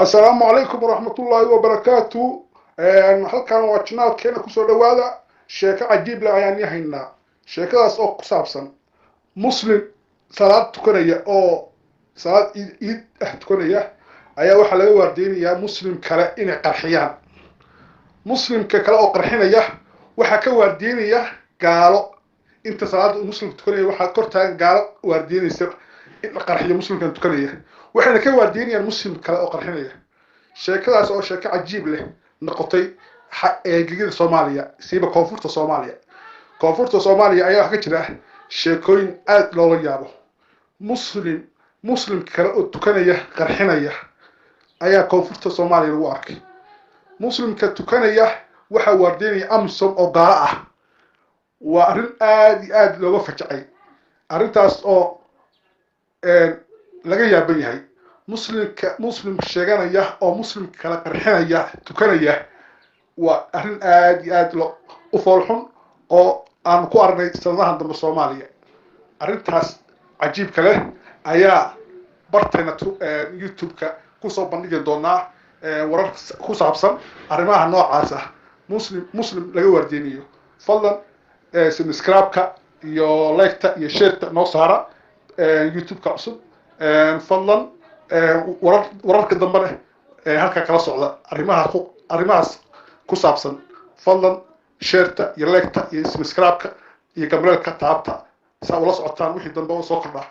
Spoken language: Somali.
السلام عليكم ورحمة الله وبركاته. halkan waa channelkeena kusoo dhawaada sheeko cajiib leh ayaan yahaynaa. sheekadaas oo ku saabsan muslim salaad tukanaya oo salaad iid tukanaya ayaa waxaa laga waardeynayaa muslim kale inay qarxiyaan. muslimka kale oo qarxinaya waxaa ka waardeynaya gaalo. inta salaada muslim tukanaya waxaa kor taagan gaalo waardeynaysa in la qarxiyo muslimkan tukanaya, waxayna ka waardeynayaan muslim kale oo qarxinaya. sheekadaas oo sheeko cajiib leh noqotay gegida Soomaaliya, siiba koonfurta Soomaaliya. koonfurta Soomaaliya ayaa wax ka jira sheekooyin aad loola yaabo. muslim kale oo tukanaya qarxinaya ayaa koonfurta Soomaaliya lagu arkay. muslimka tukanaya waxa waardeynaya amsom oo gaalo ah. waa arrin aad iyo aad looga fajacay. arrintaas oo laga yaaban yahay. muslim sheeganaya oo muslim kala qarxinaya tukanaya waa arrin aad iyo aad u foolxun oo aan ku aragnay sanadahan dambe Soomaaliya. arrintaas cajiibka leh ayaa barteena YouTube-ka kusoo bandhigi doonaa warar ku saabsan arrimaha noocaas ah. muslim laga waardeynayo. fadlan subscribe-ka iyo like-ta iyo share-ta noo saara YouTube-ka cusub. fadlan wararka dambe halka kala socda arrimahaas ku saabsan. fadlan share-ta iyo like-ta iyo subscribe-ka iyo gambaleelka taabta saa ula socotaan wixii dambe oo soo kordha.